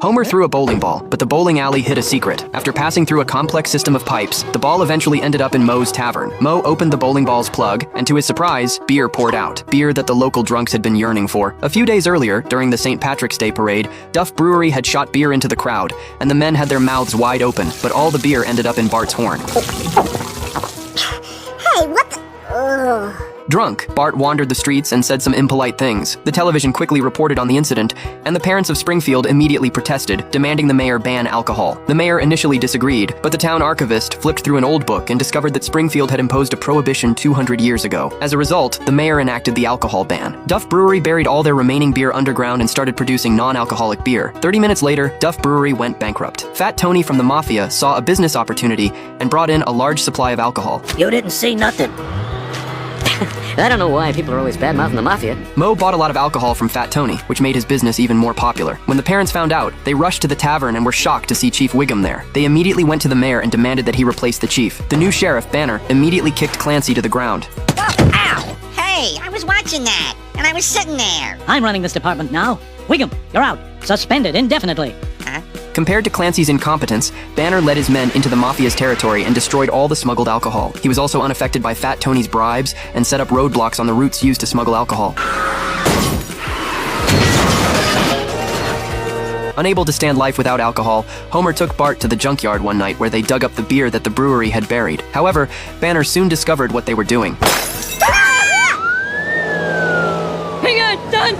Homer threw a bowling ball, but the bowling alley hid a secret. After passing through a complex system of pipes, the ball eventually ended up in Moe's tavern. Moe opened the bowling ball's plug, and to his surprise, beer poured out. Beer that the local drunks had been yearning for. A few days earlier, during the St. Patrick's Day parade, Duff Brewery had shot beer into the crowd, and the men had their mouths wide open, but all the beer ended up in Bart's horn. Hey, what the... Ugh. Drunk, Bart wandered the streets and said some impolite things. The television quickly reported on the incident, and the parents of Springfield immediately protested, demanding the mayor ban alcohol. The mayor initially disagreed, but the town archivist flipped through an old book and discovered that Springfield had imposed a prohibition 200 years ago. As a result, the mayor enacted the alcohol ban. Duff Brewery buried all their remaining beer underground and started producing non-alcoholic beer. 30 minutes later, Duff Brewery went bankrupt. Fat Tony from the Mafia saw a business opportunity and brought in a large supply of alcohol. You didn't see nothing. I don't know why people are always bad-mouthing the Mafia. Moe bought a lot of alcohol from Fat Tony, which made his business even more popular. When the parents found out, they rushed to the tavern and were shocked to see Chief Wiggum there. They immediately went to the mayor and demanded that he replace the chief. The new sheriff, Banner, immediately kicked Clancy to the ground. Whoa, ow! Hey, I was watching that, and I was sitting there. I'm running this department now. Wiggum, you're out. Suspended indefinitely. Huh? Compared to Clancy's incompetence, Banner led his men into the Mafia's territory and destroyed all the smuggled alcohol. He was also unaffected by Fat Tony's bribes and set up roadblocks on the routes used to smuggle alcohol. Unable to stand life without alcohol, Homer took Bart to the junkyard one night where they dug up the beer that the brewery had buried. However, Banner soon discovered what they were doing. Hang on, done!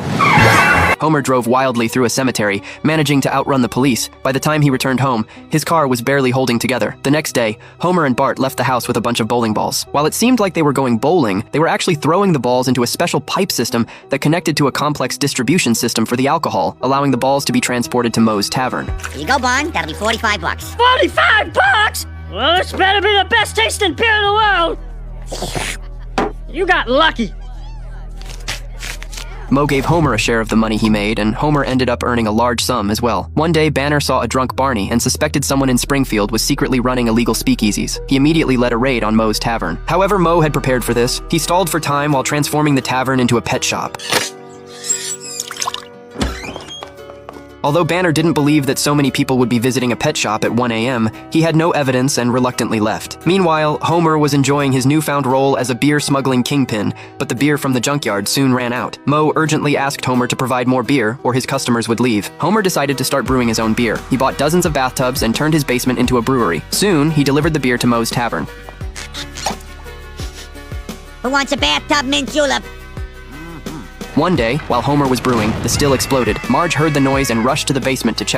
Homer drove wildly through a cemetery, managing to outrun the police. By the time he returned home, his car was barely holding together. The next day, Homer and Bart left the house with a bunch of bowling balls. While it seemed like they were going bowling, they were actually throwing the balls into a special pipe system that connected to a complex distribution system for the alcohol, allowing the balls to be transported to Moe's tavern. Here you go, Bon. That'll be $45. 45 bucks? Well, this better be the best tasting beer in the world. You got lucky. Moe gave Homer a share of the money he made, and Homer ended up earning a large sum as well. One day, Banner saw a drunk Barney and suspected someone in Springfield was secretly running illegal speakeasies. He immediately led a raid on Moe's tavern. However, Moe had prepared for this. He stalled for time while transforming the tavern into a pet shop. Although Banner didn't believe that so many people would be visiting a pet shop at 1 a.m., he had no evidence and reluctantly left. Meanwhile, Homer was enjoying his newfound role as a beer-smuggling kingpin, but the beer from the junkyard soon ran out. Moe urgently asked Homer to provide more beer, or his customers would leave. Homer decided to start brewing his own beer. He bought dozens of bathtubs and turned his basement into a brewery. Soon, he delivered the beer to Moe's tavern. Who wants a bathtub mint julep? One day, while Homer was brewing, the still exploded. Marge heard the noise and rushed to the basement to check.